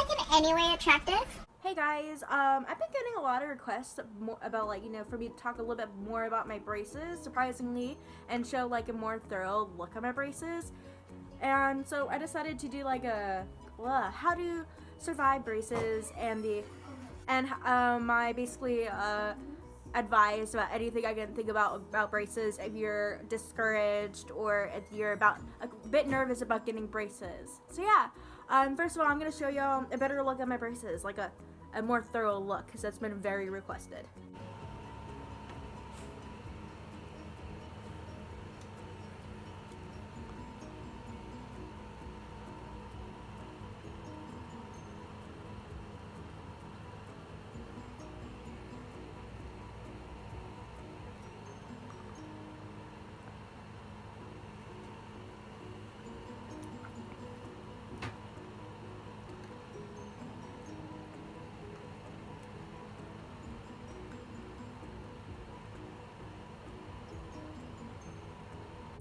in any way attractive? Hey guys, I've been getting a lot of requests about for me to talk a little bit more about my braces, surprisingly, and show like a more thorough look at my braces. And so I decided to do like a how to survive braces and my basically advice about anything I can think about braces if you're discouraged or if you're a bit nervous about getting braces. So yeah, first of all, I'm gonna show y'all a better look at my braces, like a more thorough look, because that's been very requested.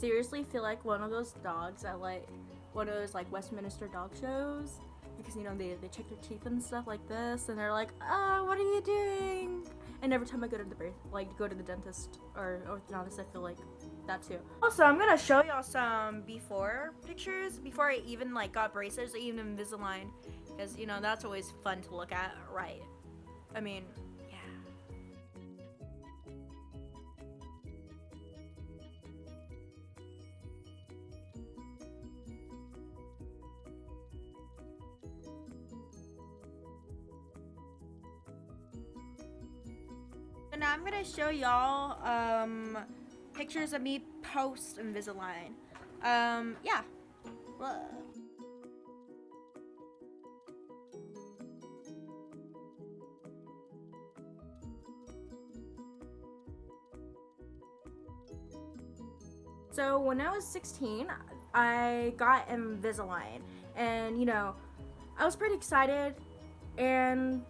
Seriously feel like one of those dogs at like one of those like Westminster dog shows, because you know they check their teeth and stuff like this, and they're like, oh, what are you doing? And every time I go to the dentist or orthodontist, I feel like that too. Also, I'm gonna show y'all some before pictures before I even like got braces or even Invisalign, because you know that's always fun to look at, right? I mean, and now I'm gonna show y'all pictures of me post Invisalign. Yeah. So when I was 16, I got Invisalign, and you know, I was pretty excited, and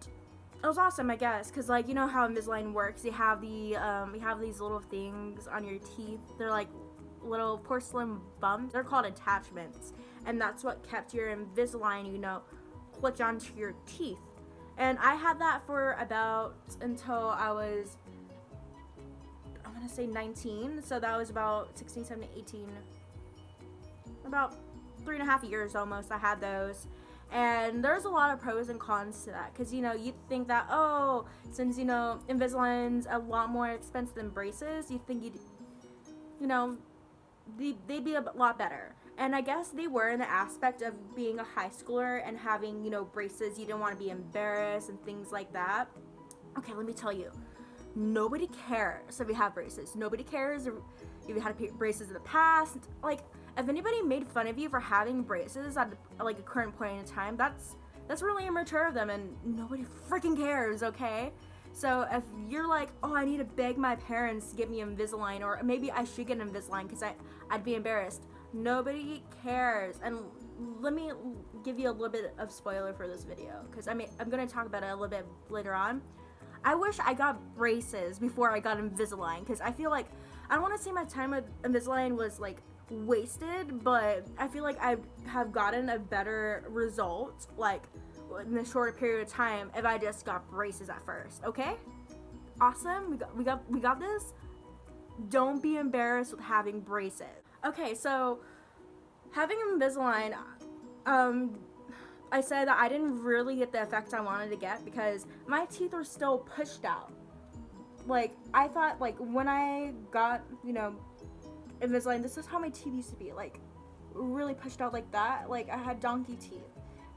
it was awesome, I guess, because like you know how Invisalign works. You have these little things on your teeth. They're like little porcelain bumps. They're called attachments, and that's what kept your Invisalign, you know, clicked onto your teeth. And I had that for about until I was, I'm gonna say 19. So that was about 16, 17, 18, about 3.5 years almost. I had those. And there's a lot of pros and cons to that, because you know you think that, oh, since you know Invisalign's a lot more expensive than braces, you think they'd be a lot better. And I guess they were, in the aspect of being a high schooler and having, you know, braces. You didn't want to be embarrassed and things like that. Okay, let me tell you, nobody cares if you have braces. Nobody cares if you had braces in the past. Like, if anybody made fun of you for having braces at like a current point in time, that's really immature of them, and nobody freaking cares, okay? So if you're like, oh, I need to beg my parents to get me Invisalign, or maybe I should get Invisalign because I'd be embarrassed, nobody cares. And let me give you a little bit of spoiler for this video, because I'm gonna talk about it a little bit later on. I wish I got braces before I got Invisalign, because I feel like, I don't want to say my time with Invisalign was like wasted, but I feel like I have gotten a better result like in a shorter period of time if I just got braces at first. Okay, awesome, we got this. Don't be embarrassed with having braces. Okay, so having Invisalign, I said that I didn't really get the effect I wanted to get because my teeth are still pushed out. Like, I thought, like, when I got, you know, Invisalign, this is how my teeth used to be, like, really pushed out like that. Like, I had donkey teeth.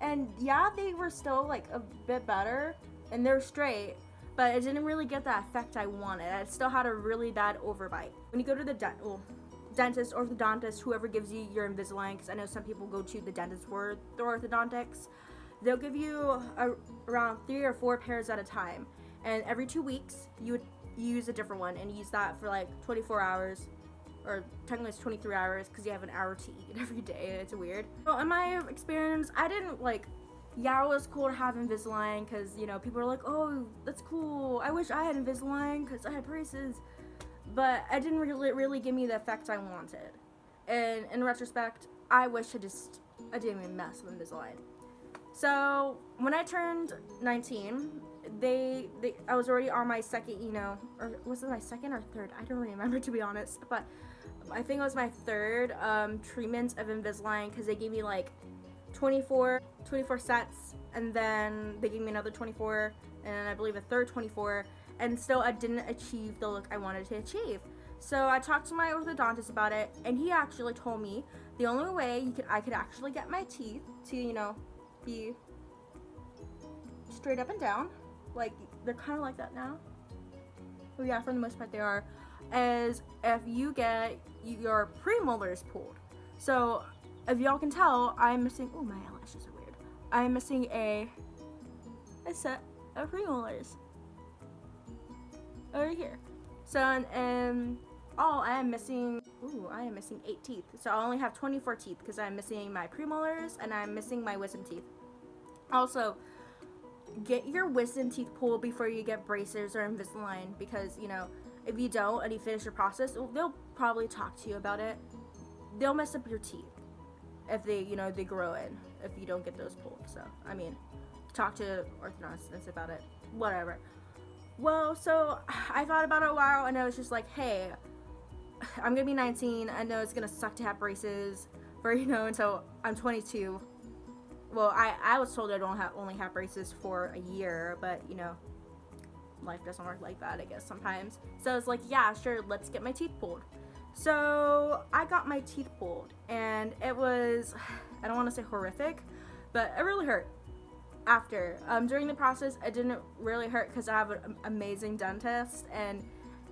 And yeah, they were still, like, a bit better, and they're straight, but it didn't really get that effect I wanted. I still had a really bad overbite. When you go to the dentist, orthodontist, whoever gives you your Invisalign, because I know some people go to the dentist for the orthodontics, they'll give you around 3 or 4 pairs at a time. And every 2 weeks, you would use a different one and use that for like 24 hours. Or technically it's 23 hours because you have an hour to eat every day. It's weird. So in my experience, I didn't like, yeah, it was cool to have Invisalign because, you know, people are like, oh, that's cool. I wish I had Invisalign because I had braces. But it didn't really give me the effect I wanted. And in retrospect, I wish I didn't even mess with Invisalign. So when I turned 19, they I was already on my second, or was it my second or third? I don't remember, to be honest, but I think it was my third treatment of Invisalign, because they gave me like 24 sets, and then they gave me another 24, and I believe a third 24, and still I didn't achieve the look I wanted to achieve. So I talked to my orthodontist about it, and he actually told me the only way I could actually get my teeth to, be straight up and down, like they're kind of like that now. Well, yeah, for the most part they are, is if you get your premolars pulled. So if y'all can tell, I'm missing. Oh, my eyelashes are weird. I'm missing a set of premolars over here. So and all I am missing. Ooh, I am missing 8 teeth. So I only have 24 teeth because I'm missing my premolars and I'm missing my wisdom teeth. Also, get your wisdom teeth pulled before you get braces or Invisalign, because if you don't and you finish your process, they'll probably talk to you about it. They'll mess up your teeth if they grow in if you don't get those pulled. So I mean, talk to orthodontists about it. Whatever. Well, so I thought about it a while, and I was just like, hey, I'm gonna be 19. I know it's gonna suck to have braces for until I'm 22. Well, I was told I don't only have braces for a year, but life doesn't work like that, I guess, sometimes. So it's like, yeah, sure, let's get my teeth pulled. So I got my teeth pulled, and it was, I don't want to say horrific, but it really hurt. After during the process, it didn't really hurt because I have an amazing dentist, and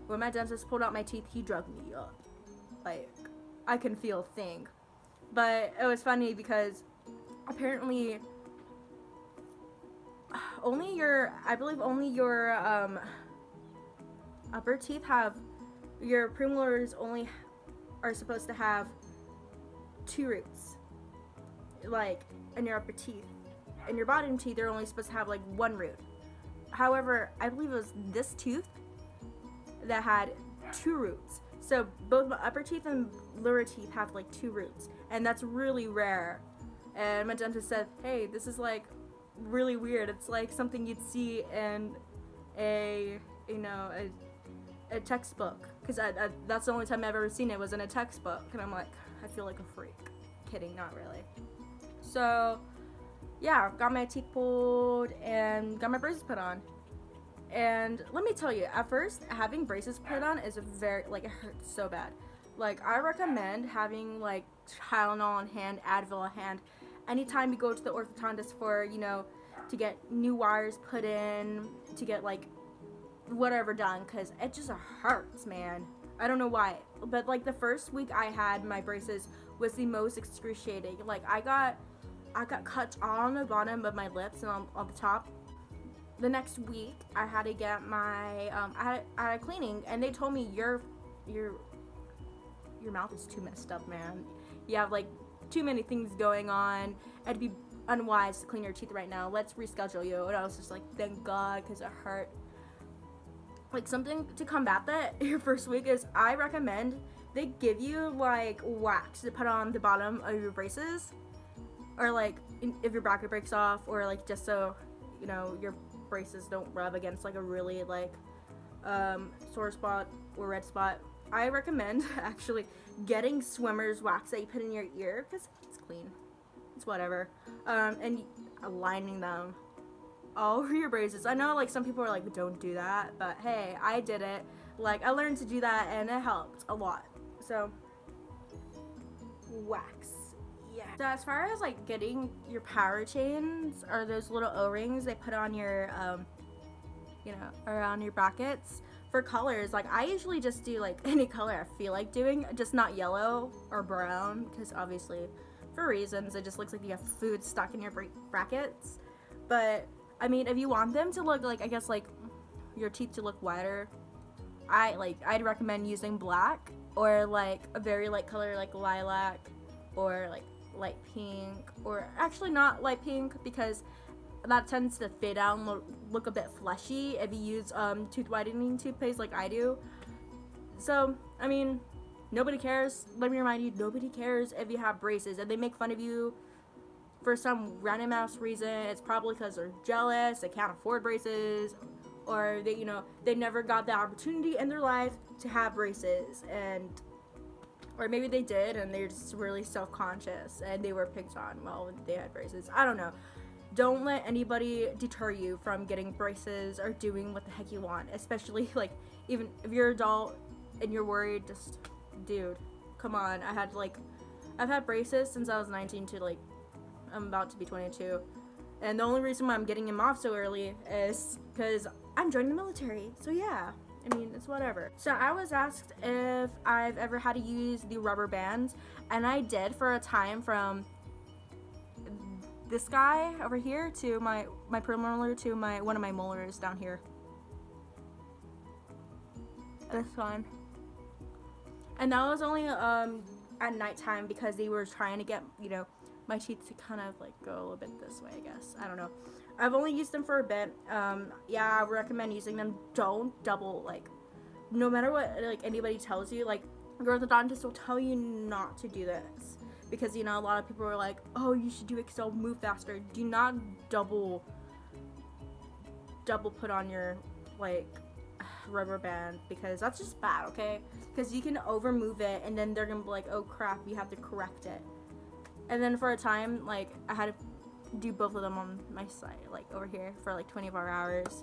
when my dentist pulled out my teeth, he drug me up. Like, I can feel a thing. But it was funny because apparently only your upper teeth have, your premolars only are supposed to have 2 roots, like in your upper teeth. In your bottom teeth, they're only supposed to have like 1 root. However, I believe it was this tooth that had 2 roots. So both my upper teeth and lower teeth have like 2 roots, and that's really rare. And my dentist said, hey, this is like really weird. It's like something you'd see in a textbook, because that's the only time I've ever seen it, was in a textbook. And I'm like, I feel like a freak. Kidding, not really. So yeah, got my teeth pulled and got my braces put on. And let me tell you, at first, having braces put on is very, like, it hurts so bad. Like, I recommend having, like, Tylenol on hand, Advil on hand, anytime you go to the orthodontist for, to get new wires put in, to get, like, whatever done, because it just hurts, man. I don't know why, but, like, the first week I had my braces was the most excruciating. Like, I got cuts on the bottom of my lips and on the top. The next week, I had to get my I had a cleaning, and they told me your mouth is too messed up, man. You have like too many things going on. It'd be unwise to clean your teeth right now. Let's reschedule you. And I was just like, thank God, because it hurt. Like, something to combat that your first week is, I recommend they give you like wax to put on the bottom of your braces, or like if your bracket breaks off, or like just so your braces don't rub against like a really like sore spot or red spot. I recommend actually getting swimmer's wax that you put in your ear, because it's clean, it's whatever, and aligning them all over your braces. I know like some people are like, don't do that, but hey, I did it. Like, I learned to do that, and it helped a lot. So wax. Yeah. So as far as like getting your power chains, or those little O-rings they put on your around your brackets for colors, like I usually just do like any color I feel like doing, just not yellow or brown, because obviously for reasons it just looks like you have food stuck in your brackets. But I mean, if you want them to look like, I guess, like your teeth to look whiter, I'd recommend using black, or like a very light color like lilac, or like light pink, or actually not light pink, because that tends to fade out and look a bit fleshy if you use tooth whitening toothpaste like I do. So I mean, nobody cares. Let me remind you, nobody cares if you have braces. If they make fun of you, for some random ass reason. It's probably because they're jealous, they can't afford braces, or they, they never got the opportunity in their life to have braces, or maybe they did and they're just really self-conscious and they were picked on while they had braces. I don't know. Don't let anybody deter you from getting braces or doing what the heck you want, especially like even if you're an adult and you're worried. Just, dude, come on. I've had braces since I was 19 to like I'm about to be 22, and the only reason why I'm getting them off so early is because I'm joining the military. So yeah, I mean, it's whatever. So I was asked if I've ever had to use the rubber bands, and I did for a time, from this guy over here to my premolar to one of my molars down here. This one. And that was only at nighttime because they were trying to get, my teeth to kind of like go a little bit this way, I guess. I don't know. I've only used them for a bit. Yeah, I recommend using them. Don't double, like, no matter what like anybody tells you, like your orthodontist will tell you not to do this. Because, a lot of people are like, oh, you should do it because it'll move faster. Do not double put on your, like, rubber band, because that's just bad, okay? Because you can over move it, and then they're going to be like, oh, crap, you have to correct it. And then for a time, like, I had to do both of them on my side, like, over here for, like, 24 hours.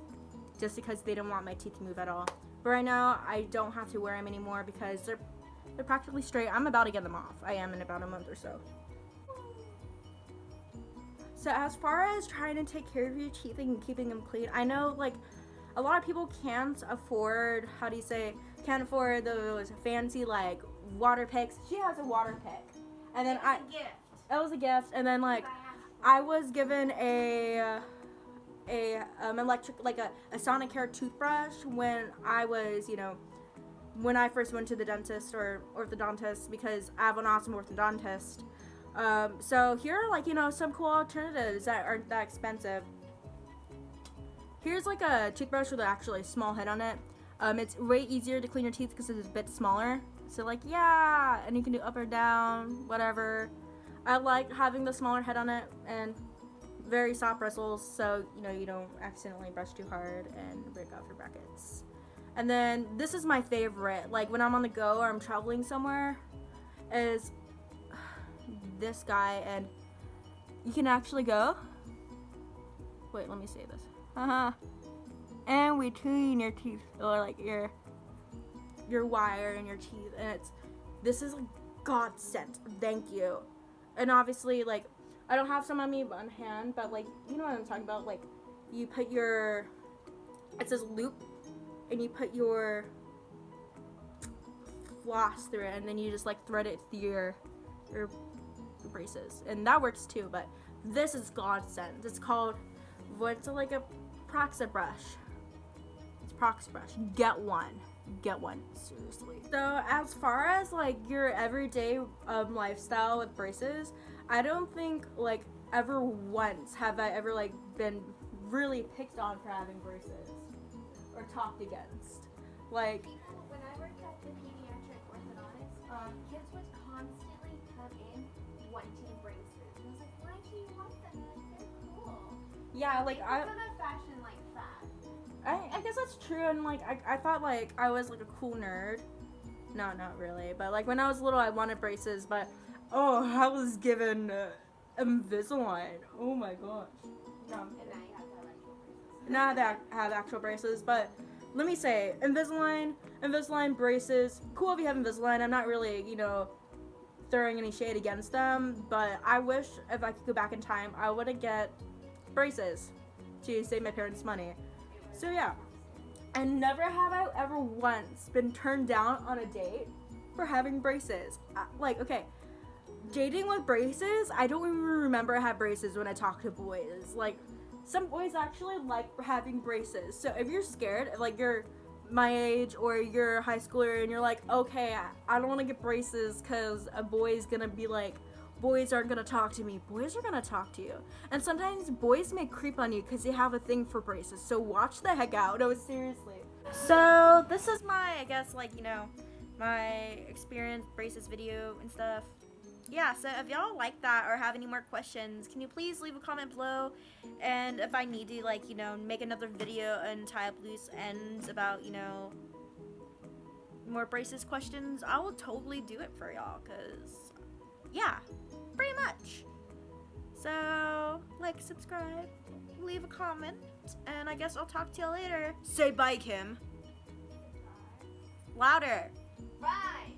Just because they didn't want my teeth to move at all. But right now, I don't have to wear them anymore because they're practically straight. I'm about to get them off. I am in about a month or so. So as far as trying to take care of your teeth and keeping them clean, I know like a lot of people can't afford, can't afford those fancy like water picks. She has a water pick. And then it was a gift. And then like I was given a electric, like a Sonicare toothbrush when I was, when I first went to the dentist or orthodontist, because I have an awesome orthodontist. So here are like, some cool alternatives that aren't that expensive. Here's like a toothbrush with actually a small head on it. It's way easier to clean your teeth because it's a bit smaller. So like, yeah, and you can do up or down, whatever. I like having the smaller head on it, and very soft bristles, so you don't accidentally brush too hard and break off your brackets. And then this is my favorite, like when I'm on the go or I'm traveling somewhere, is this guy, and you can actually go, wait, let me say this, and between your teeth, or like your wire and your teeth, and this is a godsend, thank you. And obviously, like, I don't have some on me on hand, but like, you know what I'm talking about, like, you put it says loop, and you put your floss through it, and then you just like thread it through your braces, and that works too. But this is godsend. It's called, what's it, like a Proxa brush. It's Proxa brush. Get one, seriously. So as far as like your everyday lifestyle with braces, I don't think like ever once have I ever like been really picked on for having braces or talked against. Like, when I worked at the pediatric orthodontist, kids would constantly come in wanting braces. And I was like, why do you want them? Like, they're cool. yeah, like It's not a fashion like fad. I guess that's true, and like I thought like I was like a cool nerd. No, not really, but like when I was little I wanted braces, but I was given Invisalign. Oh my gosh. No. And now you have to have actual braces. Now that I have actual braces, but let me say, Invisalign braces, cool if you have Invisalign. I'm not really, throwing any shade against them, but I wish if I could go back in time, I would get braces to save my parents money. So yeah, and never have I ever once been turned down on a date for having braces. Like, okay, dating with braces, I don't even remember I had braces when I talk to boys. Like, some boys actually like having braces. So if you're scared, if like you're my age or you're a high schooler and you're like, okay, I don't want to get braces because a boy's gonna be like, boys aren't gonna talk to me. Boys are gonna talk to you. And sometimes boys may creep on you because they have a thing for braces. So watch the heck out. No, seriously. So this is my, I guess, like, my experience braces video and stuff. yeah, so if y'all like that or have any more questions, can you please leave a comment below? And if I need to, like, you know, make another video and tie up loose ends about, you know, more braces questions, I will totally do it for y'all, because, yeah, pretty much. So, like, subscribe, leave a comment, and I guess I'll talk to y'all later. Say bye, Kim. Louder. Bye.